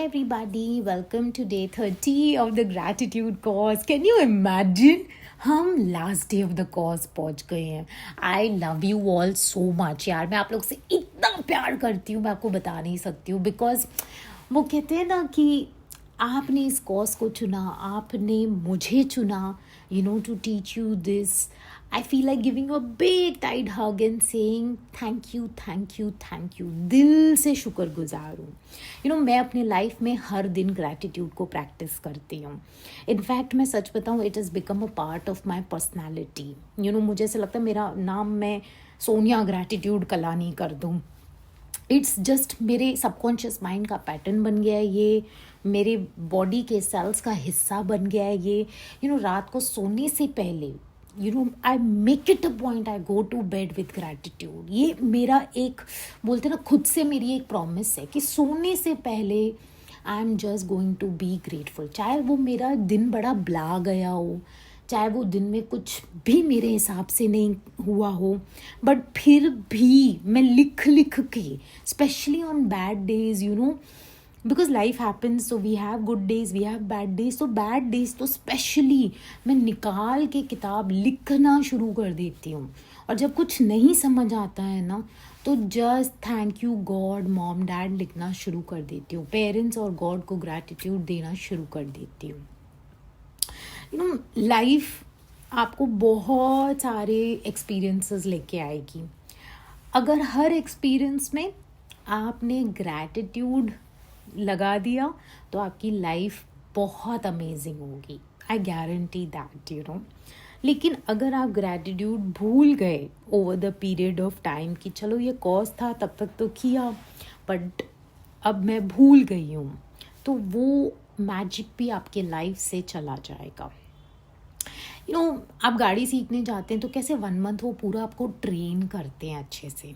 everybody, welcome to day 30 of the gratitude course. Can you imagine? हम last day of the course पहुंच गए हैं. I love you all so much यार. मैं आप लोग से इतना प्यार करती हूँ, मैं आपको बता नहीं सकती हूँ. बिकॉज वो कहते हैं ना कि आपने इस कोर्स को चुना, आपने मुझे चुना, to teach you this. I feel like giving you a big tight hug and saying thank you, thank you, thank you. दिल से शुक्रगुजार हूँ. मैं अपने लाइफ में हर दिन ग्रैटिट्यूड को प्रैक्टिस करती हूँ. इनफैक्ट मैं सच बताऊँ, it is become a part of my personality. मुझे ऐसा लगता है मेरा नाम मैं सोनिया ग्रैटिट्यूड कलानी कर दूँ. इट्स जस्ट मेरे सबकॉन्शियस माइंड का पैटर्न बन गया है. ये मेरे बॉडी के सेल्स का हिस्सा बन गया है. ये रात को सोने से पहले I make it a point, I go to bed with gratitude. ये मेरा एक बोलते ना खुद से मेरी एक प्रॉमिस है कि सोने से पहले I am just going to be grateful. चाहे वो मेरा दिन बड़ा ब्ला गया हो, चाहे वो दिन में कुछ भी मेरे हिसाब से नहीं हुआ हो, बट फिर भी मैं लिख लिख के, specially on bad days, because life happens, so we have good days, we have bad days. तो बैड डेज तो स्पेशली मैं निकाल के किताब लिखना शुरू कर देती हूँ. और जब कुछ नहीं समझ आता है ना, तो just thank you god, mom, dad लिखना शुरू कर देती हूँ. पेरेंट्स और गॉड को ग्रैटिट्यूड देना शुरू कर देती हूँ. लाइफ आपको बहुत सारे एक्सपीरियंसेस लेके आएगी. अगर हर एक्सपीरियंस में आपने ग्रैटिट्यूड लगा दिया तो आपकी लाइफ बहुत अमेजिंग होगी. I guarantee that. लेकिन अगर आप ग्रैटिट्यूड भूल गए over the period of time कि चलो ये कॉज था, तब तक तो किया, बट अब मैं भूल गई हूँ, तो वो मैजिक भी आपके लाइफ से चला जाएगा. आप गाड़ी सीखने जाते हैं तो कैसे 1 मंथ वो पूरा आपको ट्रेन करते हैं अच्छे से.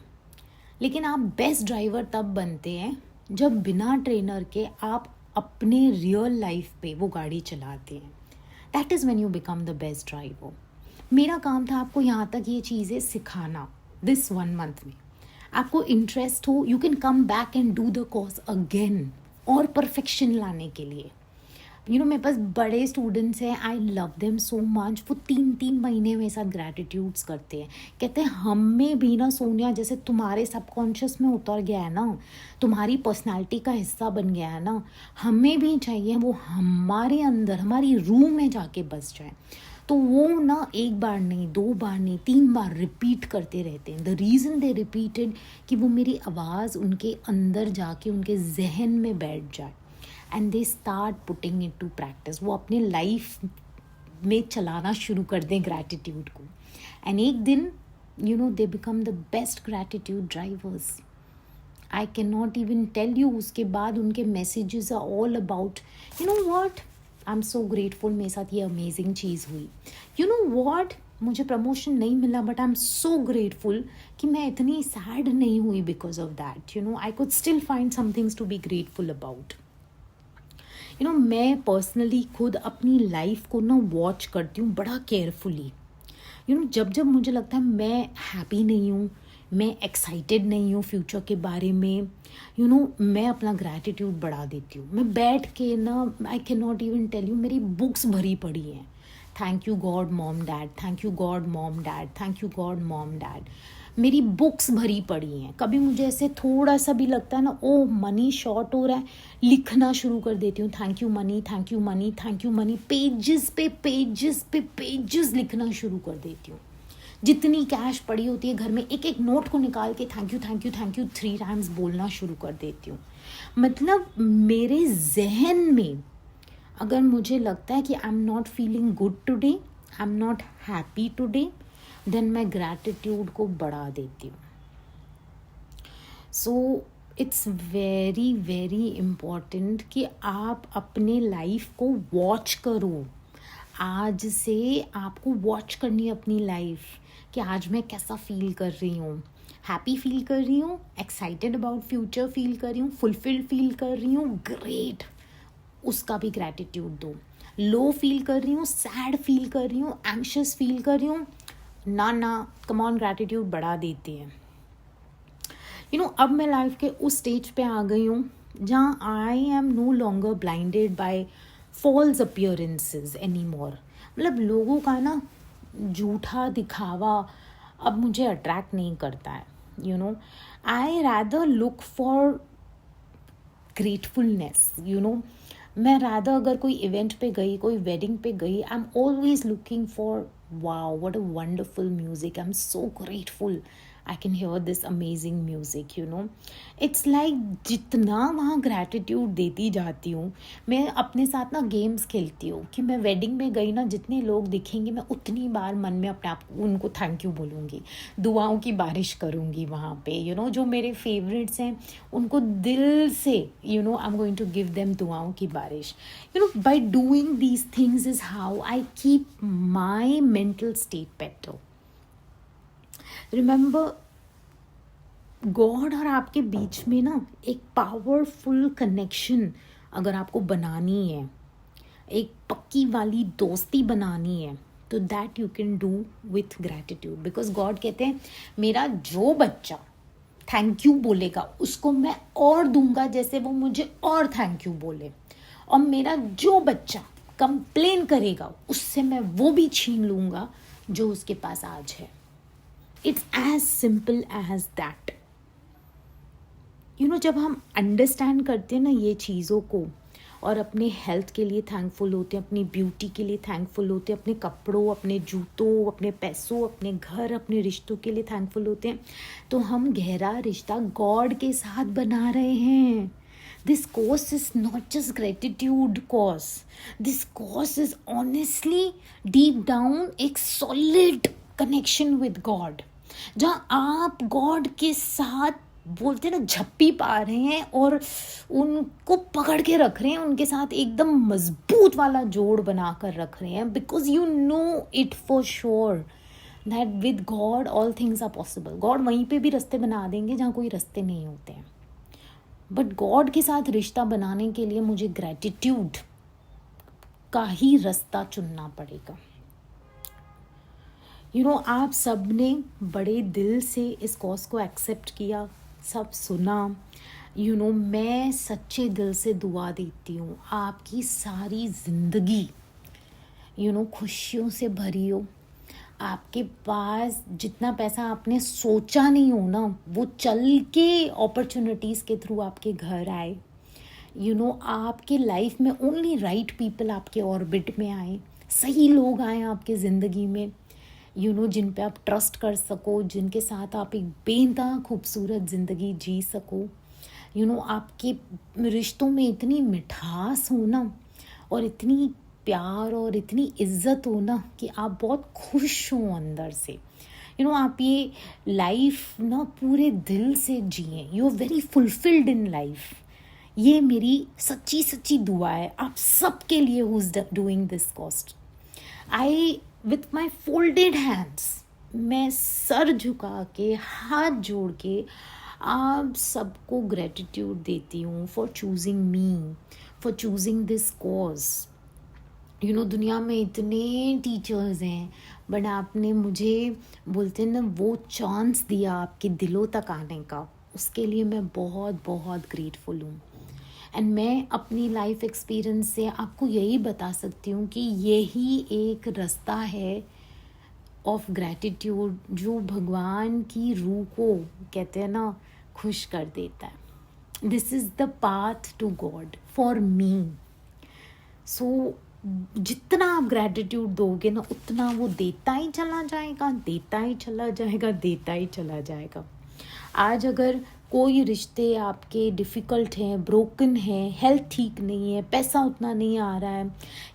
लेकिन आप बेस्ट ड्राइवर तब बनते हैं जब बिना ट्रेनर के आप अपने रियल लाइफ पे वो गाड़ी चलाते हैं. That is when you become the best driver. मेरा काम था आपको यहाँ तक ये चीज़ें सिखाना. दिस 1 मंथ में आपको इंटरेस्ट हो, you can come back and do the course again और परफेक्शन लाने के लिए. मेरे पास बड़े स्टूडेंट्स हैं, I love them so much. वो 3-3 महीने मेरे साथ ग्रैटिट्यूड्स करते हैं. कहते हैं हमें भी ना सोनिया, जैसे तुम्हारे सबकॉन्शियस में उतर गया है ना, तुम्हारी पर्सनालिटी का हिस्सा बन गया है ना, हमें भी चाहिए वो हमारे अंदर, हमारी रूह में जाके बस जाए. तो वो ना 1 बार नहीं, 2 बार नहीं, 3 बार रिपीट करते रहते हैं. द रीज़न दे रिपीटेड कि वो मेरी आवाज़ उनके अंदर जाके उनके जहन में बैठ जाए. And they start putting it to practice. वो अपने लाइफ में चलाना शुरू कर दें ग्रैटिट्यूड को. एंड एक दिन they become the best gratitude drivers. I can not even tell you. उसके बाद उनके messages are all about what, I am so grateful, मेरे साथ ये अमेजिंग चीज़ हुई. व्हाट, मुझे प्रमोशन नहीं मिला, but I am so grateful कि मैं इतनी सैड नहीं हुई because of that. I could still find some things to be grateful about. मैं पर्सनली खुद अपनी लाइफ को ना वॉच करती हूँ बड़ा केयरफुली. जब जब मुझे लगता है मैं हैप्पी नहीं हूँ, मैं एक्साइटेड नहीं हूँ फ्यूचर के बारे में, मैं अपना ग्रैटिट्यूड बढ़ा देती हूँ. मैं बैठ के ना, I can not even tell you, मेरी बुक्स भरी पड़ी हैं. Thank you god mom dad, thank you god mom dad, thank you god mom dad. मेरी बुक्स भरी पड़ी हैं. कभी मुझे ऐसे थोड़ा सा भी लगता है ना, ओ मनी शॉर्ट हो रहा है, लिखना शुरू कर देती हूँ thank you money, thank you money, thank you money. Pages पे पेजेस पे पेजेस लिखना शुरू कर देती हूँ. जितनी कैश पड़ी होती है घर में, एक एक नोट को निकाल के thank you thank you thank you 3 times बोलना शुरू कर देती हूँ. मतलब मेरे जहन में अगर मुझे लगता है कि I am not feeling good today, I am not happy today, then मैं ग्रैटिट्यूड को बढ़ा देती हूँ. So it's very very important कि आप अपने लाइफ को वॉच करो. आज से आपको वॉच करनी है अपनी लाइफ कि आज मैं कैसा फील कर रही हूँ. हैप्पी फील कर रही हूँ, एक्साइटेड अबाउट फ्यूचर फील कर रही हूँ, फुलफिल्ड फील कर रही हूँ, ग्रेट, उसका भी ग्रैटिट्यूड दो. लो फील कर रही हूँ, सैड फील कर रही हूँ, एंग्शियस फील कर रही हूँ, ना कम ऑन, ग्रैटिट्यूड बढ़ा देती है. अब मैं लाइफ के उस स्टेज पे आ गई हूँ जहाँ I am no longer blinded by false appearances any more. मतलब लोगों का ना झूठा दिखावा अब मुझे अट्रैक्ट नहीं करता है. आई रैदर लुक फॉर ग्रेटफुलनेस. मैं रैदर अगर कोई इवेंट पे गई, कोई वेडिंग पे गई, I am always looking for wow what a wonderful music, I am so grateful I can hear this amazing music. It's like जितना वहाँ ग्रैटिट्यूड देती जाती हूँ, मैं अपने साथ ना गेम्स खेलती हूँ कि मैं वेडिंग में गई ना, जितने लोग दिखेंगे मैं उतनी बार मन में अपने आप उनको थैंक यू बोलूँगी, दुआओं की बारिश करूँगी वहाँ पे. जो मेरे फेवरेट्स हैं उनको दिल से I am going to give them दुआओं की बारिश. By doing these things is how I keep my mental state better. Remember, God और आपके बीच में ना एक पावरफुल कनेक्शन अगर आपको बनानी है, एक पक्की वाली दोस्ती बनानी है, तो that you can do with gratitude. Because God कहते हैं मेरा जो बच्चा थैंक यू बोलेगा उसको मैं और दूंगा जैसे वो मुझे और थैंक यू बोले, और मेरा जो बच्चा कंप्लेन करेगा उससे मैं वो भी छीन लूँगा जो उसके पास आज है. It's as simple as that. जब हम अंडरस्टैंड करते हैं ना ये चीज़ों को, और अपने हेल्थ के लिए थैंकफुल होते हैं, अपनी ब्यूटी के लिए थैंकफुल होते हैं, अपने कपड़ों, अपने जूतों, अपने पैसों, अपने घर, अपने रिश्तों के लिए थैंकफुल होते हैं, तो हम गहरा रिश्ता गॉड के साथ बना रहे हैं. This course is not just gratitude course. This course is honestly deep down एक सॉलिड कनेक्शन विद गॉड, जहाँ आप गॉड के साथ बोलते हैं ना झप्पी पा रहे हैं और उनको पकड़ के रख रहे हैं, उनके साथ एकदम मजबूत वाला जोड़ बना कर रख रहे हैं. Because you know it for sure that with God all things are possible. God वहीं पे भी रास्ते बना देंगे जहाँ कोई रास्ते नहीं होते हैं. बट गॉड के साथ रिश्ता बनाने के लिए मुझे ग्रैटिट्यूड का ही रास्ता चुनना पड़ेगा. आप सब ने बड़े दिल से इस कॉज को एक्सेप्ट किया, सब सुना. मैं सच्चे दिल से दुआ देती हूँ आपकी सारी ज़िंदगी खुशियों से भरी हो. आपके पास जितना पैसा आपने सोचा नहीं हो ना, वो चल के अपॉर्चुनिटीज़ के थ्रू आपके घर आए. आपके लाइफ में ओनली राइट पीपल आपके ऑर्बिट में आए, सही लोग आए आपके ज़िंदगी में, जिन पे आप ट्रस्ट कर सको, जिनके साथ आप एक बेइंतहा खूबसूरत ज़िंदगी जी सको. आपके रिश्तों में इतनी मिठास हो ना, और इतनी प्यार और इतनी इज्जत हो ना कि आप बहुत खुश हो अंदर से. आप ये लाइफ ना पूरे दिल से जिए. You are very fulfilled in life. ये मेरी सच्ची सच्ची दुआ है आप सबके लिए who is doing this cost. I with my folded hands, मैं सर झुका के हाथ जोड़ के आप सबको ग्रेटिट्यूड देती हूँ for choosing me, for choosing this cause. दुनिया में इतने टीचर्स हैं, बट आपने मुझे बोलते हैं ना वो चांस दिया आपके दिलों तक आने का, उसके लिए मैं बहुत बहुत ग्रेटफुल हूँ. एंड मैं अपनी लाइफ एक्सपीरियंस से आपको यही बता सकती हूँ कि यही एक रास्ता है ऑफ ग्रैटिट्यूड जो भगवान की रूह को कहते हैं ना खुश कर देता है. This is the path to God for me. So जितना आप ग्रैटिट्यूड दोगे ना, उतना वो देता ही चला जाएगा, देता ही चला जाएगा, देता ही चला जाएगा. आज अगर कोई रिश्ते आपके डिफ़िकल्ट हैं, ब्रोकन हैं, हेल्थ ठीक नहीं है, पैसा उतना नहीं आ रहा है,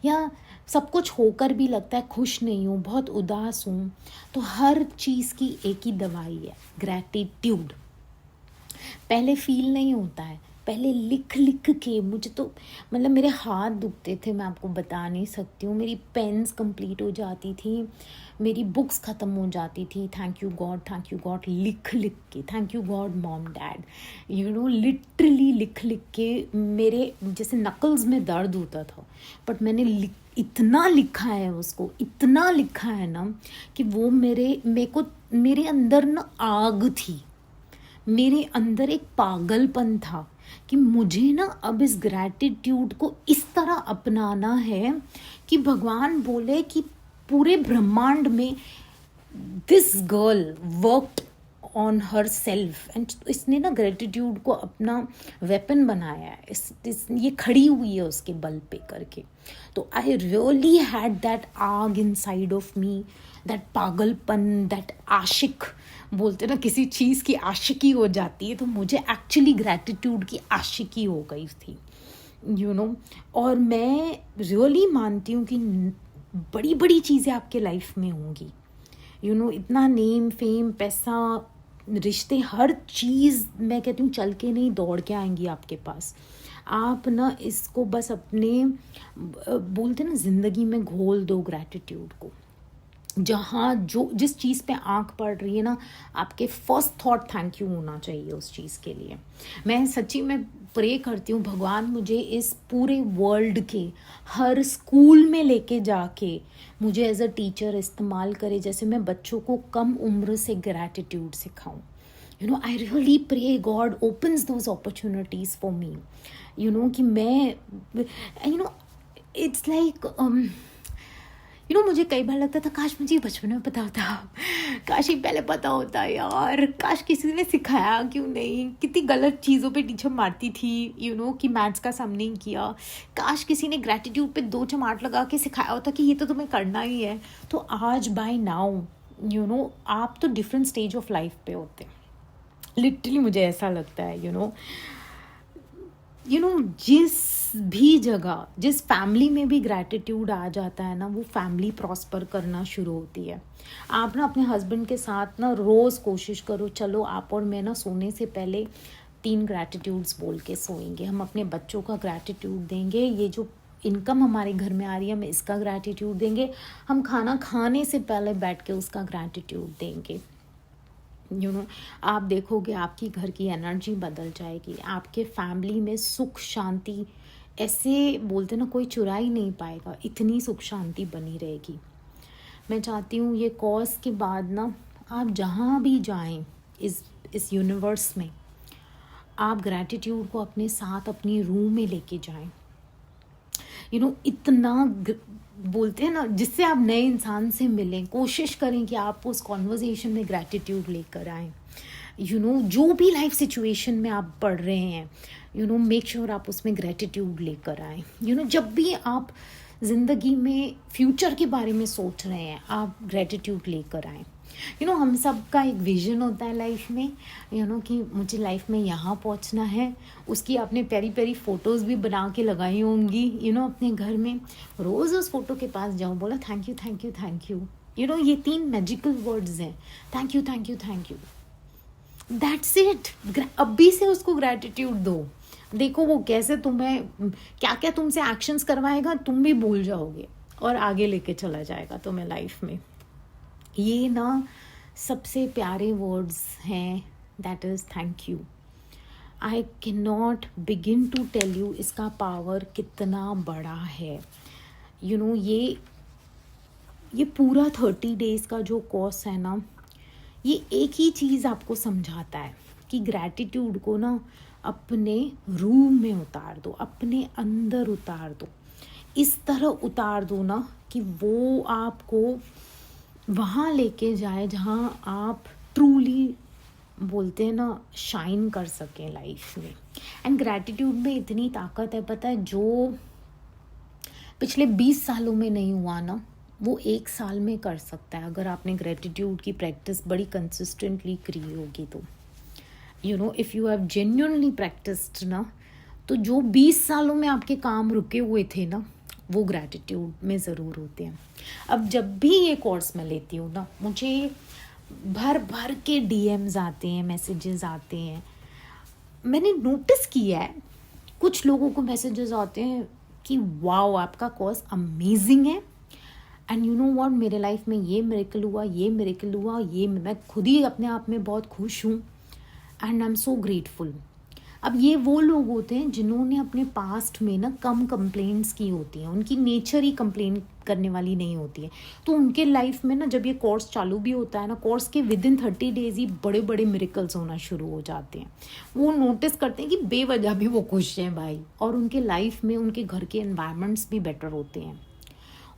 या सब कुछ होकर भी लगता है खुश नहीं हूँ, बहुत उदास हूँ, तो हर चीज़ की एक ही दवाई है, ग्रैटिट्यूड. पहले फील नहीं होता है, पहले लिख लिख के मुझे तो मतलब मेरे हाथ दुखते थे, मैं आपको बता नहीं सकती हूँ. मेरी पेन्स कंप्लीट हो जाती थी, मेरी बुक्स ख़त्म हो जाती थी. थैंक यू गॉड लिख लिख के. Thank you god mom dad, literally लिख लिख के मेरे जैसे नकल्स में दर्द होता था, बट मैंने इतना लिखा है उसको, इतना लिखा है ना कि वो मेरे अंदर ना आग थी, मेरे अंदर एक पागलपन था. कि मुझे ना अब इस ग्रैटिट्यूड को इस तरह अपनाना है कि भगवान बोले कि पूरे ब्रह्मांड में this girl worked on her self and इसने ना ग्रेटिट्यूड को अपना वेपन बनाया है। ये खड़ी हुई है उसके बल पे करके। तो आई रियली हैड दैट आग इन साइड ऑफ मी, दैट पागलपन, दैट आशिक बोलते ना, किसी चीज़ की आशिकी हो जाती है, तो मुझे एक्चुअली ग्रेटिट्यूड की आशिकी हो गई थी, यू नो। और मैं रियली मानती हूँ कि बड़ी बड़ी चीज़ें आपके लाइफ में होंगी, यू नो। इतना नेम फेम पैसा रिश्ते हर चीज़ मैं कहती हूँ चल के नहीं दौड़ के आएंगी आपके पास। आप ना इसको बस अपने बोलते ना ज़िंदगी में घोल दो ग्रैटिट्यूड को। जहाँ जो जिस चीज़ पे आँख पड़ रही है ना, आपके फर्स्ट थॉट थैंक यू होना चाहिए उस चीज़ के लिए। मैं सच्ची में प्रे करती हूँ भगवान मुझे इस पूरे वर्ल्ड के हर स्कूल में लेके जाके मुझे एज अ टीचर इस्तेमाल करे, जैसे मैं बच्चों को कम उम्र से ग्रैटिट्यूड सिखाऊं। You know, I really pray God opens those opportunities for me, you know, कि मैं you know it's like you know, मुझे कई बार लगता था काश मुझे बचपन में पता होता, काश ही पहले पता होता यार, काश किसी ने सिखाया क्यों नहीं। कितनी गलत चीज़ों पे टीचर मारती थी, यू नो, कि मैथ्स का सम नहीं किया। काश किसी ने ग्रैटिट्यूड पे 2 चमाट लगा के सिखाया होता कि ये तो तुम्हें करना ही है। तो आज बाय नाउ, यू नो, आप तो डिफरेंट स्टेज ऑफ लाइफ पे होते हैं। लिटरली मुझे ऐसा लगता है, यू नो, जिस भी जगह, जिस फैमिली में भी ग्रैटिट्यूड आ जाता है ना, वो फैमिली प्रॉस्पर करना शुरू होती है। आप ना अपने हस्बैंड के साथ ना रोज़ कोशिश करो, चलो आप और मैं ना सोने से पहले 3 ग्रैटिट्यूड्स बोल के सोएंगे। हम अपने बच्चों का ग्रैटिट्यूड देंगे, ये जो इनकम हमारे घर में आ रही है हम इसका ग्रैटिट्यूड देंगे, हम खाना खाने से पहले बैठ के उसका ग्रैटिट्यूड देंगे। यू नो, आप देखोगे आपकी घर की एनर्जी बदल जाएगी, आपके फैमिली में सुख शांति ऐसे बोलते ना कोई चुरा ही नहीं पाएगा, इतनी सुख शांति बनी रहेगी। मैं चाहती हूँ ये कॉज के बाद ना आप जहाँ भी जाएं इस यूनिवर्स में, आप ग्रैटिट्यूड को अपने साथ अपनी रूम में लेके जाएं। यू नो, इतना बोलते हैं ना, जिससे आप नए इंसान से मिलें, कोशिश करें कि आप उस कॉन्वर्जेशन में ग्रैटिट्यूड लेकर आएँ। यू नो, जो भी लाइफ सिचुएशन में आप पढ़ रहे हैं, यू नो, मेक श्योर आप उसमें ग्रैटिट्यूड लेकर आएँ। यू नो, जब भी आप ज़िंदगी में फ्यूचर के बारे में सोच रहे हैं, आप ग्रैटिट्यूड लेकर आएँ। यू नो, हम सब का एक विजन होता है लाइफ में, यू नो, कि मुझे लाइफ में यहाँ पहुँचना है। उसकी आपने प्यारी प्यारी फ़ोटोज़ भी बना के लगाई होंगी, यू नो, अपने घर में। रोज़ उस फ़ोटो के पास जाओ, बोला thank you thank you thank you. You know, ये 3 मैजिकल वर्ड्स हैं, thank you thank you thank you, that's it. अभी से उसको ग्रैटिट्यूड दो, देखो वो कैसे तुम्हें क्या क्या तुमसे एक्शंस करवाएगा, तुम भी भूल जाओगे और आगे लेके चला जाएगा तुम्हें लाइफ में। ये ना सबसे प्यारे वर्ड्स हैं, that is thank you. I can not begin to tell you इसका पावर कितना बड़ा है। यू नो, ये पूरा 30 डेज़ का जो कोर्स है ना, ये एक ही चीज़ आपको समझाता है कि ग्रैटिट्यूड को ना अपने रूम में उतार दो, अपने अंदर उतार दो, इस तरह उतार दो ना कि वो आपको वहाँ लेके जाए जहाँ आप ट्रूली बोलते हैं ना शाइन कर सकें लाइफ में। एंड ग्रैटिट्यूड में इतनी ताकत है, पता है, जो पिछले 20 सालों में नहीं हुआ ना, वो 1 साल में कर सकता है, अगर आपने ग्रैटिट्यूड की प्रैक्टिस बड़ी कंसिस्टेंटली करी होगी तो। You know, if you have genuinely practised ना, तो जो 20 सालों में आपके काम रुके हुए थे ना, वो ग्रैटिट्यूड में ज़रूर होते हैं। अब जब भी ये कोर्स मैं लेती हूँ ना, मुझे भर भर के DMs आते हैं, मैसेजेस आते हैं। मैंने नोटिस किया है कुछ लोगों को मैसेजेस आते हैं कि वाओ आपका कोर्स अमेजिंग है, एंड यू नो व्हाट, मेरे लाइफ में ये मिरेकल हुआ, ये मिरेकल हुआ, ये मैं खुद ही अपने आप में बहुत खुश हूँ, and I am so grateful. अब ये वो लोग होते हैं जिन्होंने अपने पास्ट में ना कम कंप्लेंट्स की होती हैं, उनकी नेचर ही कंप्लेन करने वाली नहीं होती है। तो उनके लाइफ में ना जब ये कोर्स चालू भी होता है ना, कोर्स के विद इन 30 डेज ही बड़े बड़े मिरेकल्स होना शुरू हो जाते हैं। वो नोटिस करते हैं कि बेवजह भी वो खुश हैं भाई, और उनके लाइफ में उनके घर के एनवायरनमेंट्स भी बेटर होते हैं।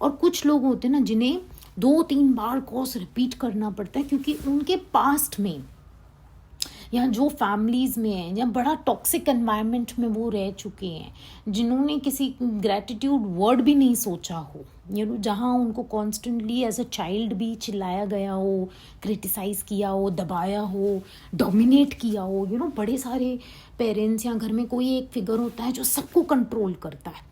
और कुछ लोग होते हैं ना जिन्हें 2-3 बार कोर्स रिपीट करना पड़ता है, क्योंकि उनके पास्ट में या जो फैमिलीज़ में हैं या बड़ा टॉक्सिक एनवायरनमेंट में वो रह चुके हैं, जिन्होंने किसी ग्रैटिट्यूड वर्ड भी नहीं सोचा हो, जहाँ उनको कॉन्स्टेंटली एज अ चाइल्ड भी चिल्लाया गया हो, क्रिटिसाइज़ किया हो, दबाया हो, डोमिनेट किया हो। बड़े सारे पेरेंट्स या घर में कोई एक फिगर होता है जो सबको कंट्रोल करता है,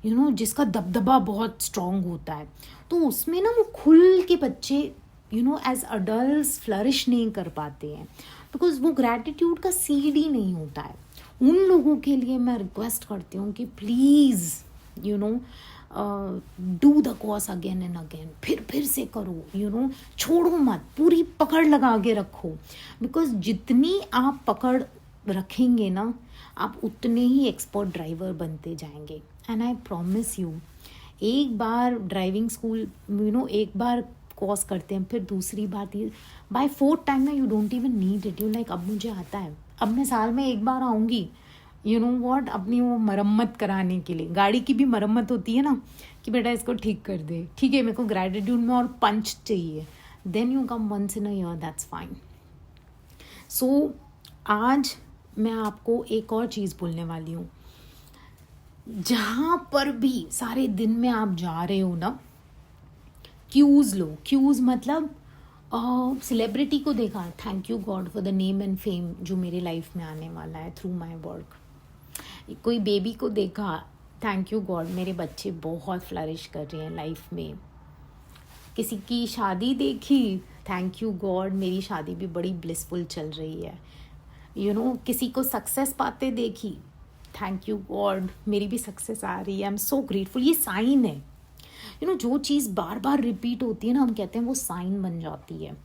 जिसका दबदबा बहुत स्ट्रांग होता है। तो उसमें ना वो खुल के बच्चे एज अडल्ट्स फ्लरिश नहीं कर पाते हैं, बिकॉज वो ग्रैटिट्यूड का सीड ही नहीं होता है। उन लोगों के लिए मैं रिक्वेस्ट करती हूँ कि please do the course again and again, फिर से करो, छोड़ो मत, पूरी पकड़ लगा के रखो। बिकॉज जितनी आप पकड़ रखेंगे ना, आप उतने ही एक्सपर्ट ड्राइवर बनते जाएंगे। एंड आई प्रॉमिस यू, एक बार ड्राइविंग स्कूल एक बार कोर्स करते हैं, फिर दूसरी बात ये बाय 4th टाइम ना you don't even need it. Like अब मुझे आता है, अब मैं साल में एक बार आऊँगी व्हाट, अपनी वो मरम्मत कराने के लिए। गाड़ी की भी मरम्मत होती है ना, कि बेटा इसको ठीक कर दे, ठीक है, मेरे को ग्रैटिट्यूड में और पंच चाहिए, then you come once in a year, that's fine. So आज मैं आपको एक और चीज़ बोलने वाली हूँ। जहाँ पर भी सारे दिन में आप जा रहे हो ना, क्यूज़ लो। क्यूज़ मतलब सेलिब्रिटी को देखा, thank you God for the name and fame जो मेरे लाइफ में आने वाला है थ्रू माई वर्क। कोई बेबी को देखा, थैंक यू गॉड मेरे बच्चे बहुत फ्लरिश कर रहे हैं लाइफ में। किसी की शादी देखी, थैंक यू गॉड मेरी शादी भी बड़ी ब्लिसफुल चल रही है। किसी को सक्सेस पाते देखी, थैंक यू गॉड मेरी भी सक्सेस आ रही है, आई एम सो ग्रेटफुल। ये साइन है। जो चीज़ बार बार रिपीट होती है ना, हम कहते हैं वो साइन बन जाती है।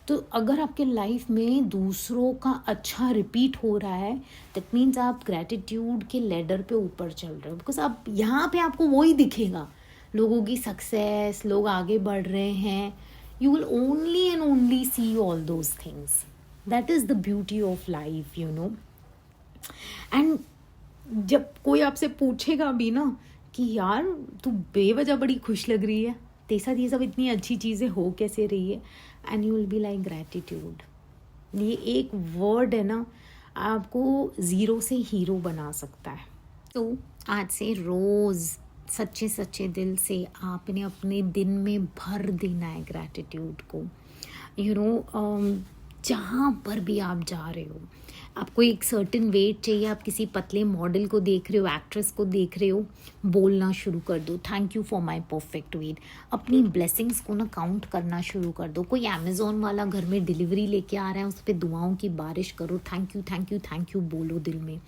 तो अगर आपके लाइफ में दूसरों का अच्छा रिपीट हो रहा है, दैट मीन्स आप ग्रैटिट्यूड के लेडर पे ऊपर चल रहे हो। बिकॉज अब यहाँ पे आपको वही दिखेगा, लोगों की सक्सेस, लोग आगे बढ़ रहे हैं। You will only and only see all those things. That is the beauty of life, and जब कोई आपसे पूछेगा भी ना कि यार तू बेवजह बड़ी खुश लग रही है, तेरे साथ ये सब इतनी अच्छी चीज़ें हो कैसे रही है, and you will be like gratitude. ये एक वर्ड है ना, आपको ज़ीरो से हीरो बना सकता है। तो आज से रोज़ सच्चे सच्चे दिल से आपने अपने दिन में भर देना है ग्रैटिट्यूड को। जहाँ पर भी आप जा रहे हो, आपको एक सर्टेन वेट चाहिए, आप किसी पतले मॉडल को देख रहे हो, एक्ट्रेस को देख रहे हो, बोलना शुरू कर दो, thank you for my perfect weight. अपनी ब्लेसिंग्स को ना काउंट करना शुरू कर दो। कोई अमेज़ॉन वाला घर में डिलीवरी लेके आ रहा है, उस पर दुआओं की बारिश करो, thank you thank you thank you बोलो दिल में।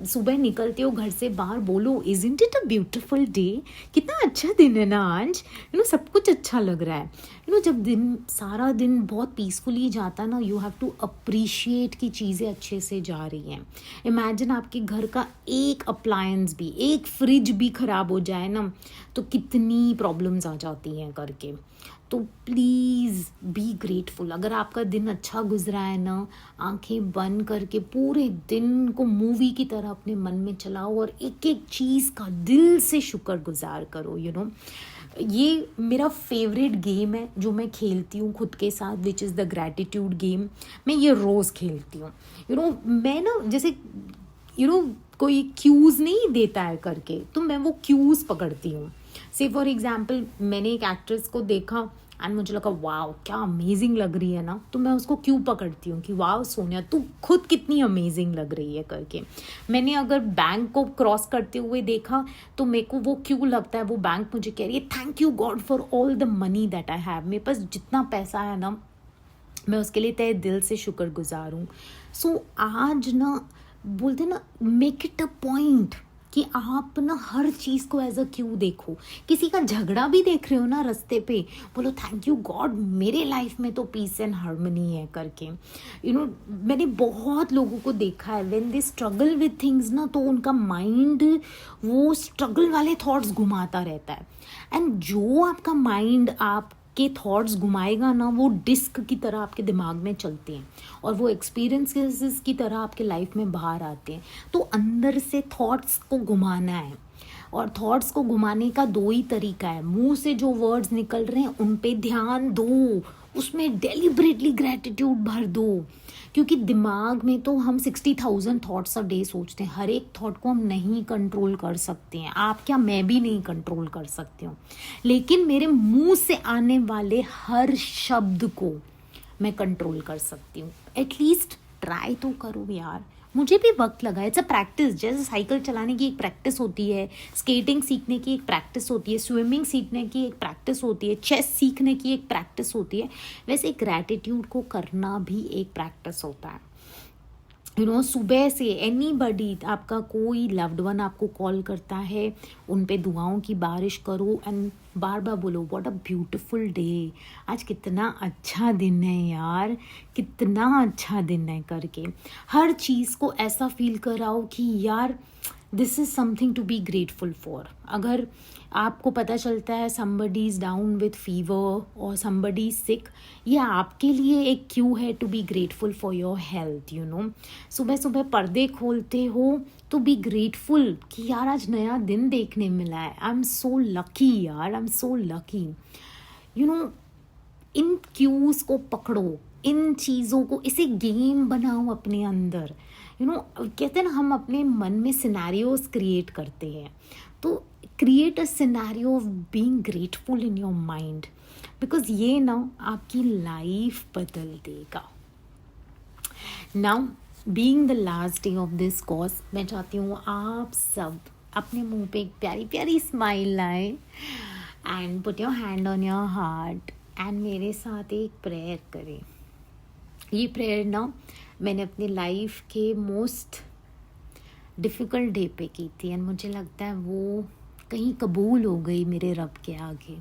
सुबह निकलते हो घर से बाहर, बोलो isn't it a beautiful day, कितना अच्छा दिन है ना आज, सब कुछ अच्छा लग रहा है। जब दिन सारा दिन बहुत पीसफुली जाता है ना, यू हैव टू अप्रिशिएट कि चीज़ें अच्छे से जा रही हैं। इमेजिन आपके घर का एक अप्लायंस भी, एक फ्रिज भी ख़राब हो जाए ना, तो कितनी प्रॉब्लम्स आ जाती हैं करके। तो प्लीज़ बी ग्रेटफुल। अगर आपका दिन अच्छा गुजरा है ना, आंखें बंद करके पूरे दिन को मूवी की तरह अपने मन में चलाओ और एक एक चीज़ का दिल से शुक्रगुजार करो। ये मेरा फेवरेट गेम है जो मैं खेलती हूँ खुद के साथ, which is the gratitude game. मैं ये रोज़ खेलती हूँ। मैं ना जैसे कोई क्यूज़ नहीं देता है करके, तो मैं वो क्यूज़ पकड़ती हूँ। से फॉर एग्जाम्पल मैंने एक एक्ट्रेस को देखा एंड मुझे लगा वाव क्या अमेजिंग लग रही है ना, तो मैं उसको क्यों पकड़ती हूँ कि वाव सोनिया तू खुद कितनी अमेजिंग लग रही है करके। मैंने अगर बैंक को क्रॉस करते हुए देखा तो मेरे को वो क्यों लगता है, वो बैंक मुझे कह रही है thank you God for all the money that I have. मेरे पास जितना पैसा है ना, मैं उसके लिए तहे दिल से शुक्रगुजार हूँ। सो आज ना बोलते ना, मेक इट अ पॉइंट कि आप ना हर चीज़ को एज अ क्यों देखो। किसी का झगड़ा भी देख रहे हो ना रास्ते पे, बोलो थैंक यू गॉड मेरे लाइफ में तो पीस एंड हार्मनी है करके। मैंने बहुत लोगों को देखा है when they struggle with things ना, तो उनका माइंड वो स्ट्रगल वाले थॉट्स घुमाता रहता है। एंड जो आपका माइंड आपके थॉट्स घुमाएगा ना, वो डिस्क की तरह आपके दिमाग में चलते हैं और वो एक्सपीरियंसेस की तरह आपके लाइफ में बाहर आते हैं। तो अंदर से थॉट्स को घुमाना है, और थॉट्स को घुमाने का दो ही तरीका है। मुंह से जो वर्ड्स निकल रहे हैं उन पे ध्यान दो, उसमें डेलिबरेटली ग्रैटिट्यूड भर दो, क्योंकि दिमाग में तो हम 60,000 थॉट्स अ डे सोचते हैं। हर एक थॉट को हम नहीं कंट्रोल कर सकते हैं, आप क्या मैं भी नहीं कंट्रोल कर सकती हूँ, लेकिन मेरे मुंह से आने वाले हर शब्द को मैं कंट्रोल कर सकती हूँ। एटलीस्ट ट्राई तो करो यार। मुझे भी वक्त लगा, इट्स अ प्रैक्टिस। जैसे साइकिल चलाने की एक प्रैक्टिस होती है, स्केटिंग सीखने की एक प्रैक्टिस होती है, स्विमिंग सीखने की एक प्रैक्टिस होती है, चेस सीखने की एक प्रैक्टिस होती है, वैसे ग्रैटिट्यूड को करना भी एक प्रैक्टिस होता है। सुबह से एनीबडी, आपका कोई लव्ड वन आपको कॉल करता है, उन पे दुआओं की बारिश करो एंड बार बार बोलो व्हाट अ ब्यूटीफुल डे, आज कितना अच्छा दिन है यार, कितना अच्छा दिन है करके। हर चीज़ को ऐसा फील कराओ कि यार this is something to be grateful for. अगर आपको पता चलता है somebody is down with fever और somebody is sick, ये आपके लिए एक क्यू है to be grateful for your health. सुबह सुबह पर्दे खोलते हो तो बी ग्रेटफुल कि यार आज नया दिन देखने मिला है, आई एम सो लकी यार, आई एम सो लकी। इन क्यूज को पकड़ो, इन चीज़ों को, इसे गेम बनाओ अपने अंदर। कहते हैं ना हम अपने मन में सिनेरियोज क्रिएट करते हैं, तो create a scenario of being grateful in your mind, because ये ना आपकी लाइफ बदल देगा। Now being the last day of this course, मैं चाहती हूँ आप सब अपने मुंह पे एक प्यारी प्यारी स्माइल लाए and put your hand on your heart and मेरे साथ एक प्रेयर करें। ये प्रेयर ना मैंने अपनी लाइफ के मोस्ट डिफ़िकल्ट डे पे की थी एंड मुझे लगता है वो कहीं कबूल हो गई मेरे रब के आगे।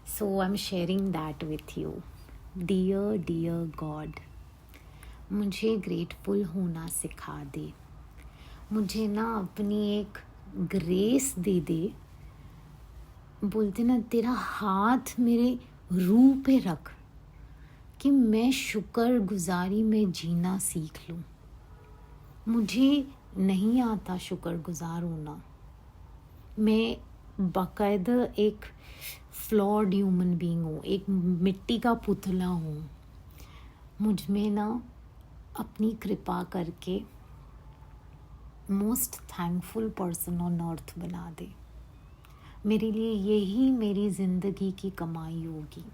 So I am sharing that with you. Dear dear God, मुझे ग्रेटफुल होना सिखा दे, मुझे ना अपनी एक ग्रेस दे दे। बोलते ना तेरा हाथ मेरे रूह पे रख कि मैं शुक्र गुजारी में जीना सीख लूँ। मुझे नहीं आता शुक्र गुजार होना, मैं बाकायदा एक फ्लॉड ह्यूमन बीइंग हूँ, एक मिट्टी का पुतला हूँ। मुझ में ना अपनी कृपा करके most thankful person on earth बना दे। मेरे लिए यही मेरी ज़िंदगी की कमाई होगी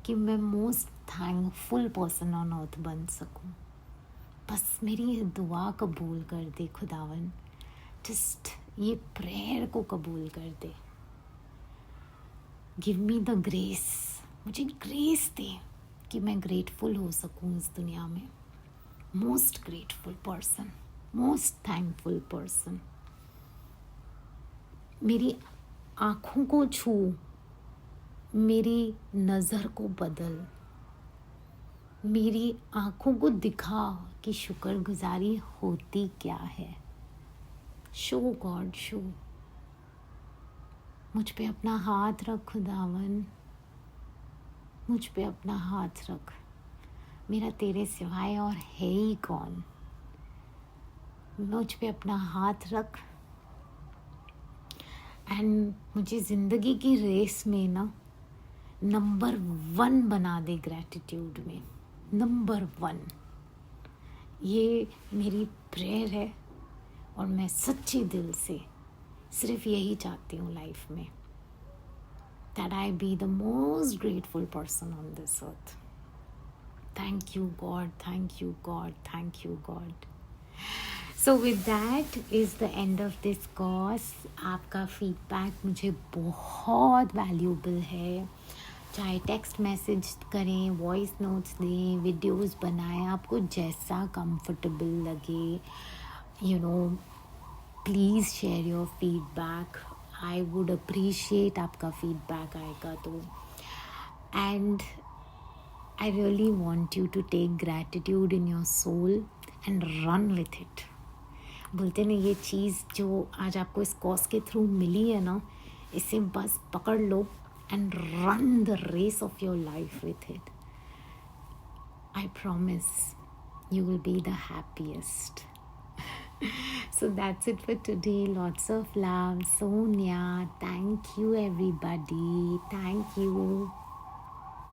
कि मैं most thankful person on earth बन सकूं। बस मेरी ये दुआ कबूल कर दे खुदावन, जस्ट ये प्रेयर को कबूल कर दे। गिव मी द ग्रेस, मुझे ग्रेस दे कि मैं ग्रेटफुल हो सकूं इस दुनिया में। Most grateful person, most thankful person. मेरी आँखों को छू, मेरी नज़र को बदल, मेरी आँखों को दिखा कि शुक्रगुजारी होती क्या है। शो गॉड शो, मुझ पे अपना हाथ रख खुदावन, मुझ पे अपना हाथ रख। मेरा तेरे सिवाय और है ही कौन। मुझ पे अपना हाथ रख एंड मुझे ज़िंदगी की रेस में ना नंबर 1 बना दे ग्रैटिट्यूड में, नंबर 1। ये मेरी प्रेयर है और मैं सच्चे दिल से सिर्फ यही चाहती हूँ लाइफ में, that I be the most grateful person on this earth. Thank you God, thank you God, thank you God. So with that is the end of this course. आपका फीडबैक मुझे बहुत वैल्यूबल है, चाहे text message करें, voice notes दें, videos बनाएं, आपको जैसा कंफर्टेबल लगे। Please share your feedback. I would appreciate आपका फीडबैक आएगा तो. And I really want you to take gratitude in your soul and run with it. बोलते ना ये चीज़ जो आज आपको इस कॉज के थ्रू मिली है ना, इसे बस पकड़ लो and run the race of your life with it. I promise you will be the happiest. So that's it for today. Lots of love. Sonia, thank you everybody. Thank you.